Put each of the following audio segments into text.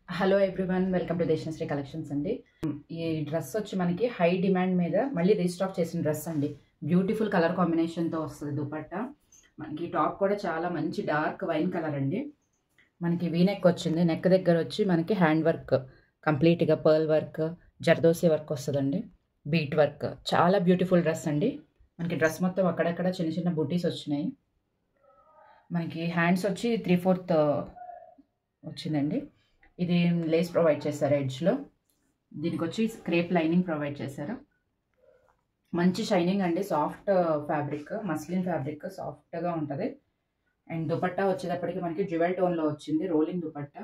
Hello everyone, welcome to Deshashri collections అండి. ఈ dress వచ్చి మనకి హై డిమాండ్ మీద మళ్ళీ రీస్టాక్ చేసిన డ్రెస్ అండి. బ్యూటిఫుల్ కలర్ కాంబినేషన్తో వస్తుంది దుపట్టా. మనకి టాప్ కూడా చాలా మంచి డార్క్ వైన్ కలర్ అండి. మనకి వీ నెక్ వచ్చింది. నెక్ దగ్గర వచ్చి మనకి హ్యాండ్ వర్క్ కంప్లీట్గా పర్ల్ వర్క్, జర్దోసి వర్క్ వస్తుందండి. బీట్ వర్క్, చాలా బ్యూటిఫుల్ డ్రెస్ అండి. మనకి డ్రెస్ మొత్తం అక్కడక్కడ చిన్న చిన్న బూటీస్ వచ్చినాయి. మనకి హ్యాండ్స్ వచ్చి 3/4 వచ్చిందండి. ఇది లేస్ ప్రొవైడ్ చేశారు ఎడ్జ్లో. దీనికి వచ్చి క్రేప్ లైనింగ్ ప్రొవైడ్ చేశారు. మంచి షైనింగ్ అండి, సాఫ్ట్ ఫ్యాబ్రిక్, మస్లిన్ ఫ్యాబ్రిక్, సాఫ్ట్గా ఉంటుంది. అండ్ దుపట్టా వచ్చేటప్పటికి మనకి జ్యువెల్ టోన్లో వచ్చింది. రోలింగ్ దుపట్టా,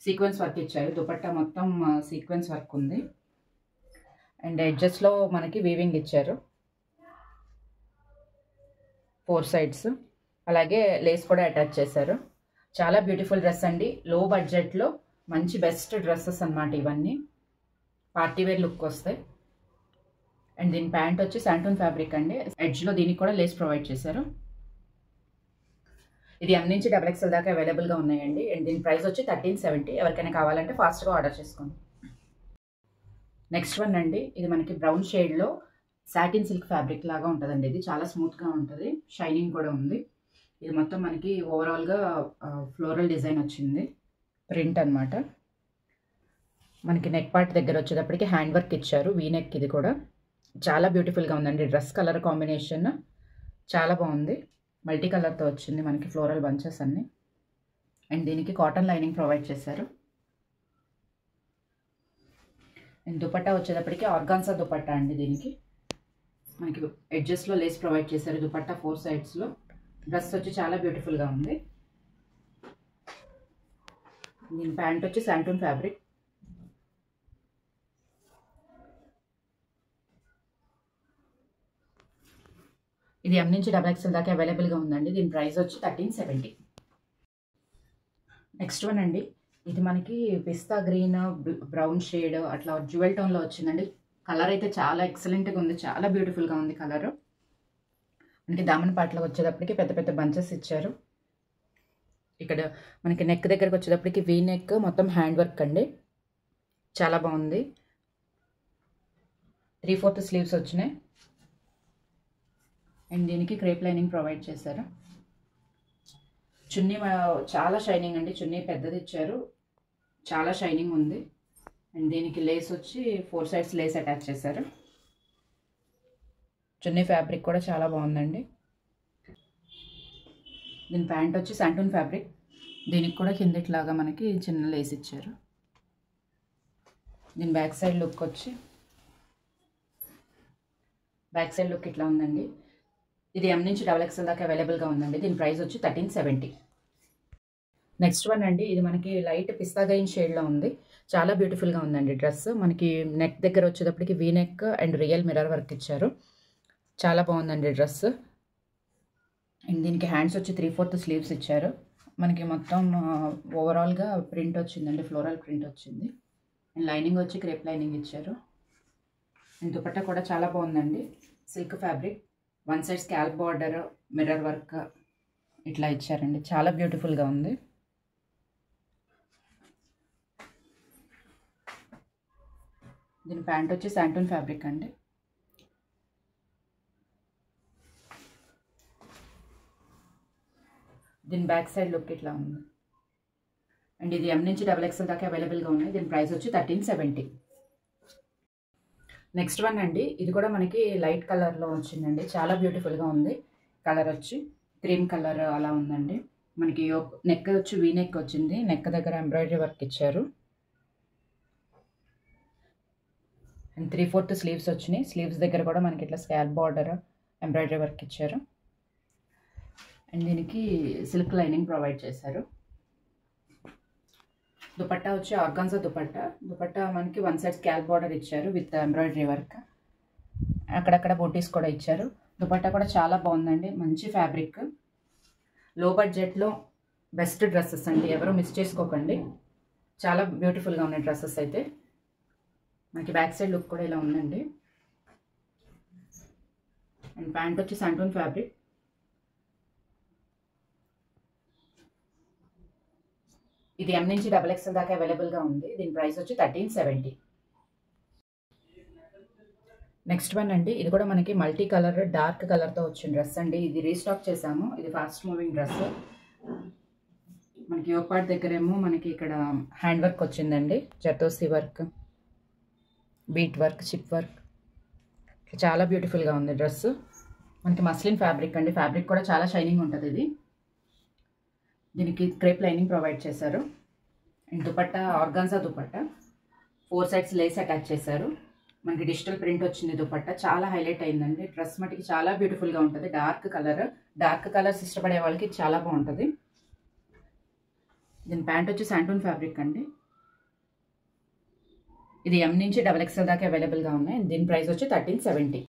సీక్వెన్స్ వర్క్ ఇచ్చారు. దుపట్టా మొత్తం సీక్వెన్స్ వర్క్ ఉంది. అండ్ ఎడ్జెస్లో మనకి వీవింగ్ ఇచ్చారు 4 సైడ్స్. అలాగే లేస్ కూడా అటాచ్ చేశారు. చాలా బ్యూటిఫుల్ డ్రెస్ అండి. లో బడ్జెట్లో మంచి బెస్ట్ డ్రెస్సెస్ అన్నమాట ఇవన్నీ. పార్టీ వేర్ లుక్ వస్తాయి. అండ్ దీని ప్యాంట్ వచ్చి శాంటూన్ ఫ్యాబ్రిక్ అండి. ఎడ్జ్లో దీనికి కూడా లేస్ ప్రొవైడ్ చేశారు. ఇది M నుంచి XXL దాకా అవైలబుల్గా ఉన్నాయండి. అండ్ దీని ప్రైస్ వచ్చి 1370. ఎవరికైనా కావాలంటే ఫాస్ట్గా ఆర్డర్ చేసుకోండి. నెక్స్ట్ వన్ అండి, ఇది మనకి బ్రౌన్ షేడ్లో సాటిన్ సిల్క్ ఫ్యాబ్రిక్ లాగా ఉంటుందండి. ఇది చాలా స్మూత్గా ఉంటుంది, షైనింగ్ కూడా ఉంది. ఇది మొత్తం మనకి ఓవరాల్గా ఫ్లోరల్ డిజైన్ వచ్చింది, ప్రింట్ అనమాట. మనకి నెక్ పార్ట్ దగ్గర వచ్చేటప్పటికి హ్యాండ్ వర్క్ ఇచ్చారు, వీ నెక్. ఇది కూడా చాలా బ్యూటిఫుల్గా ఉందండి. డ్రెస్ కలర్ కాంబినేషన్ చాలా బాగుంది. మల్టీ కలర్తో వచ్చింది మనకి ఫ్లోరల్ బంచెస్ అన్ని. అండ్ దీనికి కాటన్ లైనింగ్ ప్రొవైడ్ చేశారు. అండ్ దుపట్టా వచ్చేటప్పటికి ఆర్గాన్సా దుపట్టా అండి. దీనికి మనకి ఎడ్జెస్లో లేస్ ప్రొవైడ్ చేశారు. దుపట్టా 4 సైడ్స్లో. డ్రెస్ వచ్చి చాలా బ్యూటిఫుల్గా ఉంది. దీని ప్యాంట్ వచ్చి శాంటూన్ ఫ్యాబ్రిక్. ఇది M నుంచి XXL దాకా అవైలబుల్గా ఉందండి. దీని ప్రైస్ వచ్చి 1370. నెక్స్ట్ వన్ అండి, ఇది మనకి పిస్తా గ్రీన్, బ్రౌన్ షేడ్ అట్లా జ్యువెల్ టోన్లో వచ్చిందండి. కలర్ అయితే చాలా ఎక్సలెంట్గా ఉంది, చాలా బ్యూటిఫుల్గా ఉంది కలర్. మనకి దామన్ పాటలో వచ్చేటప్పటికి పెద్ద పెద్ద బంచెస్ ఇచ్చారు. ఇక్కడ మనకి నెక్ దగ్గరకు వచ్చేటప్పటికి వీ నెక్, మొత్తం హ్యాండ్ వర్క్ అండి. చాలా బాగుంది. 3/4 స్లీవ్స్ వచ్చినాయి. అండ్ దీనికి క్రేప్ లైనింగ్ ప్రొవైడ్ చేశారు. చున్నీ చాలా షైనింగ్ అండి. చున్నీ పెద్దది ఇచ్చారు, చాలా షైనింగ్ ఉంది. అండ్ దీనికి లేస్ వచ్చి 4 సైడ్స్ లేస్ అటాచ్ చేశారు. చున్నీ ఫ్యాబ్రిక్ కూడా చాలా బాగుందండి. దీని ప్యాంట్ వచ్చి శాంటూన్ ఫ్యాబ్రిక్. దీనికి కూడా కిందట్లాగా మనకి చిన్న లేస్ ఇచ్చారు. దీని బ్యాక్ సైడ్ లుక్ వచ్చి ఇట్లా ఉందండి. ఇది M నుంచి XXL దాకా అవైలబుల్గా ఉందండి. దీని ప్రైస్ వచ్చి 1370. నెక్స్ట్ వన్ అండి, ఇది మనకి లైట్ పిస్తా గ్రీన్ షేడ్లో ఉంది. చాలా బ్యూటిఫుల్గా ఉందండి డ్రెస్. మనకి నెక్ దగ్గర వచ్చేటప్పటికి V neck and real mirror work ఇచ్చారు. చాలా బాగుందండి డ్రెస్. అండ్ దీనికి హ్యాండ్స్ వచ్చి 3/4 స్లీవ్స్ ఇచ్చారు. మనకి మొత్తం ఓవరాల్గా ప్రింట్ వచ్చిందండి, ఫ్లోరల్ ప్రింట్ వచ్చింది. అండ్ లైనింగ్ వచ్చి క్రేప్ లైనింగ్ ఇచ్చారు. అండ్ దుపట్టా కూడా చాలా బాగుందండి. Silk fabric, 1 side scalp border, mirror work ఇట్లా ఇచ్చారండి. చాలా బ్యూటిఫుల్గా ఉంది. దీని ప్యాంట్ వచ్చి శాంటూన్ ఫ్యాబ్రిక్ అండి. దీని బ్యాక్ సైడ్ లుక్ ఇట్లా ఉంది. అండ్ ఇది M నుంచి XXL దాకా అవైలబుల్గా ఉన్నాయి. దీని ప్రైస్ వచ్చి 1370. నెక్స్ట్ వన్ అండి, ఇది కూడా మనకి లైట్ కలర్లో వచ్చిందండి. చాలా బ్యూటిఫుల్గా ఉంది. కలర్ వచ్చి క్రీమ్ కలర్ అలా ఉందండి. మనకి నెక్ వచ్చి వీ నెక్ వచ్చింది. నెక్ దగ్గర ఎంబ్రాయిడరీ వర్క్ ఇచ్చారు. అండ్ 3/4 స్లీవ్స్ వచ్చినాయి. స్లీవ్స్ దగ్గర కూడా మనకి ఇట్లా స్కాల్ప్ బార్డర్, ఎంబ్రాయిడరీ వర్క్ ఇచ్చారు. అండ్ దీనికి సిల్క్ లైనింగ్ ప్రొవైడ్ చేశారు. దుపట్టా వచ్చి ఆర్గాన్జా దుపట్టా మనకి 1 సైడ్ స్కాల్ప్ బార్డర్ ఇచ్చారు విత్ ఎంబ్రాయిడరీ వర్క్. అక్కడక్కడ బూటీస్ కూడా ఇచ్చారు. దుపట్టా కూడా చాలా బాగుందండి. మంచి ఫ్యాబ్రిక్, లో బడ్జెట్లో బెస్ట్ డ్రెస్సెస్ అండి. ఎవరు మిస్ చేసుకోకండి. చాలా బ్యూటిఫుల్గా ఉన్నాయి డ్రెస్సెస్ అయితే. మనకి బ్యాక్ సైడ్ లుక్ కూడా ఇలా ఉందండి. అండ్ ప్యాంట్ వచ్చి శాంటూన్ ఫ్యాబ్రిక్. ఇది M నుంచి XXL దాకా అవైలబుల్గా ఉంది. దీని ప్రైస్ వచ్చి 1370. నెక్స్ట్ వన్ అండి, ఇది కూడా మనకి మల్టీ కలర్ డార్క్ కలర్తో వచ్చిన డ్రెస్ అండి. ఇది రీస్టాక్ చేసాము. ఇది ఫాస్ట్ మూవింగ్ డ్రెస్. మనకి యోగ్ పార్ట్ దగ్గరేమో మనకి ఇక్కడ హ్యాండ్ వర్క్ వచ్చిందండి. Zardozi work, bead work, chip work, చాలా బ్యూటిఫుల్గా ఉంది డ్రెస్. మనకి మస్లిన్ ఫ్యాబ్రిక్ అండి. ఫ్యాబ్రిక్ కూడా చాలా షైనింగ్ ఉంటుంది. ఇది దీనికి క్రేప్ లైనింగ్ ప్రొవైడ్ చేశారు. And dupatta organza dupatta, 4 sides lace attach చేశారు. మనకి డిజిటల్ ప్రింట్ వచ్చింది. దుపట్టా చాలా హైలైట్ అయిందండి. డ్రెస్ మటుకి చాలా బ్యూటిఫుల్గా ఉంటుంది. డార్క్ కలర్స్ ఇష్టపడే వాళ్ళకి చాలా బాగుంటుంది. దీని ప్యాంట్ వచ్చి శాంటూన్ ఫ్యాబ్రిక్ అండి. ఇది M నుంచి XXL దాకా అవైలబుల్గా ఉన్నాయి. దీని ప్రైస్ వచ్చి 1370.